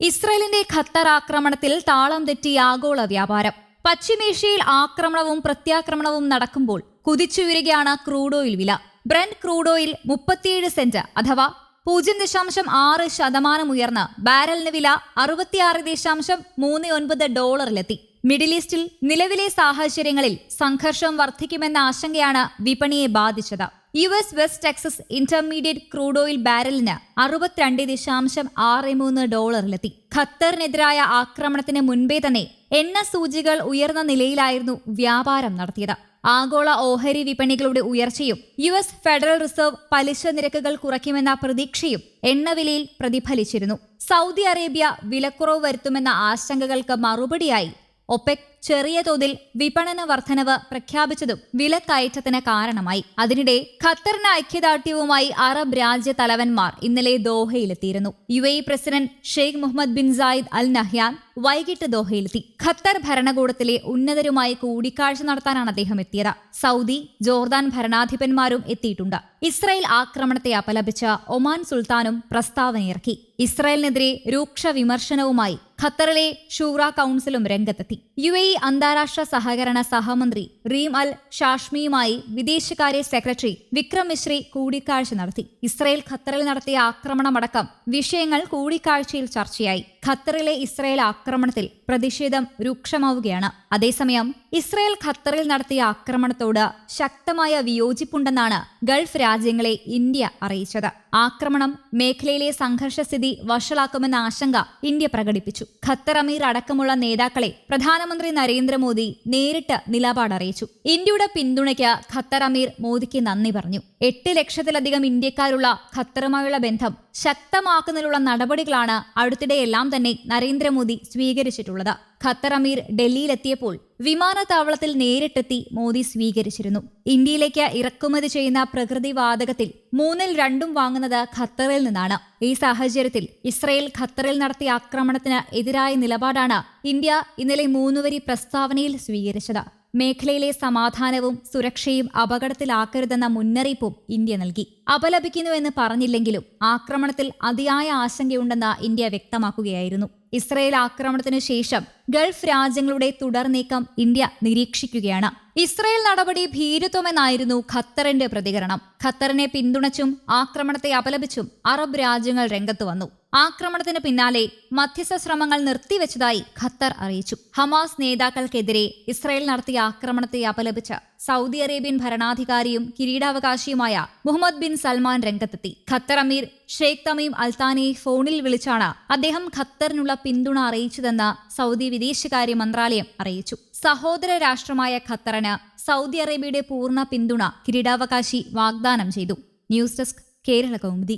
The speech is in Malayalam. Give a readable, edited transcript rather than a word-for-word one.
ഇസ്രയേലിന്റെ ഖത്തർ ആക്രമണത്തിൽ താളം തെറ്റി ആഗോള വ്യാപാരം. പശ്ചിമേഷ്യയിൽ ആക്രമണവും പ്രത്യാക്രമണവും നടക്കുമ്പോൾ കുതിച്ചുയരുകയാണ് ക്രൂഡ് ഓയിൽ വില. ബ്രന്റ് ക്രൂഡ് ഓയിൽ 37 സെന്റ് അഥവാ 0.6% ഉയർന്ന് ബാരലിന് വില $66.39 മിഡിൽ ഈസ്റ്റിൽ നിലവിലെ സാഹചര്യങ്ങളിൽ സംഘർഷം വർദ്ധിക്കുമെന്ന ആശങ്കയാണ് വിപണിയെ ബാധിച്ചത്. US West Texas intermediate crude oil ബാരലിന് $62.63 ഖത്തറിനെതിരായ ആക്രമണത്തിന് മുൻപേ തന്നെ എണ്ണ സൂചികൾ ഉയർന്ന നിലയിലായിരുന്നു വ്യാപാരം നടത്തിയത്. ആഗോള ഓഹരി വിപണികളുടെ ഉയർച്ചയും US ഫെഡറൽ റിസർവ് പലിശ നിരക്കുകൾ കുറയ്ക്കുമെന്ന പ്രതീക്ഷയും എണ്ണവിലയിൽ പ്രതിഫലിച്ചിരുന്നു. സൗദി അറേബ്യ വിലക്കുറവ് വരുത്തുമെന്ന ആശങ്കകൾക്ക് മറുപടിയായി ഒപെക് ചെറിയ തോതിൽ വിപണന വർധനവ് പ്രഖ്യാപിച്ചതും വിലക്കയറ്റത്തിന് കാരണമായി. അതിനിടെ ഖത്തറിന് ഐക്യദാർഢ്യവുമായി അറബ് രാജ്യ തലവന്മാർ ഇന്നലെ ദോഹയിലെത്തിയിരുന്നു. UAE president Sheikh Mohammed bin Zayed Al Nahyan വൈകിട്ട് ദോഹയിലെത്തി. ഖത്തർ ഭരണകൂടത്തിലെ ഉന്നതരുമായി കൂടിക്കാഴ്ച നടത്താനാണ് അദ്ദേഹം എത്തിയത്. സൗദി, ജോർദാൻ ഭരണാധിപന്മാരും എത്തിയിട്ടുണ്ട്. ഇസ്രായേൽ ആക്രമണത്തെ അപലപിച്ച് ഒമാൻ സുൽത്താനും പ്രസ്താവനയിറക്കി. ഇസ്രായേലിനെതിരെ രൂക്ഷ വിമർശനവുമായി ഖത്തറിലെ ഷൂറ കൌൺസിലും രംഗത്തെത്തി. UAE അന്താരാഷ്ട്ര സഹകരണ സഹമന്ത്രി റീം അൽ ഷാഷ്മിയുമായി വിദേശകാര്യ സെക്രട്ടറി വിക്രം മിശ്രി കൂടിക്കാഴ്ച നടത്തി. ഇസ്രായേൽ ഖത്തറിൽ നടത്തിയ ആക്രമണമടക്കം വിഷയങ്ങൾ കൂടിക്കാഴ്ചയിൽ ചർച്ചയായി. ഖത്തറിലെ ഇസ്രായേൽ ആക്രമണത്തിൽ പ്രതിഷേധം രൂക്ഷമാവുകയാണ്. അതേസമയം ഇസ്രായേൽ ഖത്തറിൽ നടത്തിയ ആക്രമണത്തോട് ശക്തമായ വിയോജിപ്പുണ്ടെന്നാണ് ഗൾഫ് രാജ്യങ്ങളെ ഇന്ത്യ അറിയിച്ചത്. ആക്രമണം മേഖലയിലെ സംഘർഷസ്ഥിതി വഷളാക്കുമെന്ന ആശങ്ക ഇന്ത്യ പ്രകടിപ്പിച്ചു. ഖത്തർ അമീർ അടക്കമുള്ള നേതാക്കളെ പ്രധാനമന്ത്രി നരേന്ദ്രമോദി നേരിട്ട് നിലപാടറിയിച്ചു. ഇന്ത്യയുടെ പിന്തുണയ്ക്ക് ഖത്തർ അമീർ മോദിക്ക് നന്ദി പറഞ്ഞു. 8 ലക്ഷത്തിലധികം ഇന്ത്യക്കാരുള്ള ഖത്തറുമായുള്ള ബന്ധം ശക്തമാക്കുന്നതിനുള്ള നടപടികളാണ് അടുത്തിടെയെല്ലാം തന്നെ നരേന്ദ്രമോദി സ്വീകരിച്ചിട്ടുള്ളത്. ഖത്തർ അമീർ ഡൽഹിയിലെത്തിയപ്പോൾ വിമാനത്താവളത്തിൽ നേരിട്ടെത്തി മോദി സ്വീകരിച്ചിരുന്നു. ഇന്ത്യയിലേക്ക് ഇറക്കുമതി ചെയ്യുന്ന പ്രകൃതി വാതകത്തിൽ 2/3 വാങ്ങുന്നത് ഖത്തറിൽ നിന്നാണ്. ഈ സാഹചര്യത്തിൽ ഇസ്രായേൽ ഖത്തറിൽ നടത്തിയ ആക്രമണത്തിന് എതിരായ നിലപാടാണ് ഇന്ത്യ ഇന്നലെ 3 വരി പ്രസ്താവനയിൽ സ്വീകരിച്ചത്. മേഖലയിലെ സമാധാനവും സുരക്ഷയും അപകടത്തിലാക്കരുതെന്ന മുന്നറിയിപ്പും ഇന്ത്യ നൽകി. അപലപിക്കുന്നുവെന്ന് പറഞ്ഞില്ലെങ്കിലും ആക്രമണത്തിൽ അതിയായ ആശങ്കയുണ്ടെന്ന് ഇന്ത്യ വ്യക്തമാക്കുകയായിരുന്നു. ഇസ്രായേൽ ആക്രമണത്തിനു ശേഷം ഗൾഫ് രാജ്യങ്ങളുടെ തുടർ നീക്കം ഇന്ത്യ നിരീക്ഷിക്കുകയാണ്. ഇസ്രായേൽ നടപടി ഭീരുത്വമെന്നായിരുന്നു ഖത്തറിന്റെ പ്രതികരണം. ഖത്തറിനെ പിന്തുണച്ചും ആക്രമണത്തെ അപലപിച്ചും അറബ് രാജ്യങ്ങൾ രംഗത്തു വന്നു. ആക്രമണത്തിന് പിന്നാലെ മധ്യസ്ഥ ശ്രമങ്ങൾ നിർത്തിവെച്ചതായി ഖത്തർ അറിയിച്ചു. ഹമാസ് നേതാക്കൾക്കെതിരെ ഇസ്രായേൽ നടത്തിയ ആക്രമണത്തെ അപലപിച്ച് സൗദി അറേബ്യൻ ഭരണാധികാരിയും കിരീടാവകാശിയുമായ മുഹമ്മദ് ബിൻ സൽമാൻ രംഗത്തെത്തി. ഖത്തർ അമീർ ഷെയ്ഖ് തമീം അൽത്താനിയെ ഫോണിൽ വിളിച്ചാണ് അദ്ദേഹം ഖത്തറിനുള്ള പിന്തുണ അറിയിച്ചതെന്ന് സൗദി വിദേശകാര്യ മന്ത്രാലയം അറിയിച്ചു. സഹോദര രാഷ്ട്രമായ ഖത്തറിന് സൗദി അറേബ്യയുടെ പൂർണ്ണ പിന്തുണ കിരീടാവകാശി വാഗ്ദാനം ചെയ്തു. News desk, Kerala Kaumudi.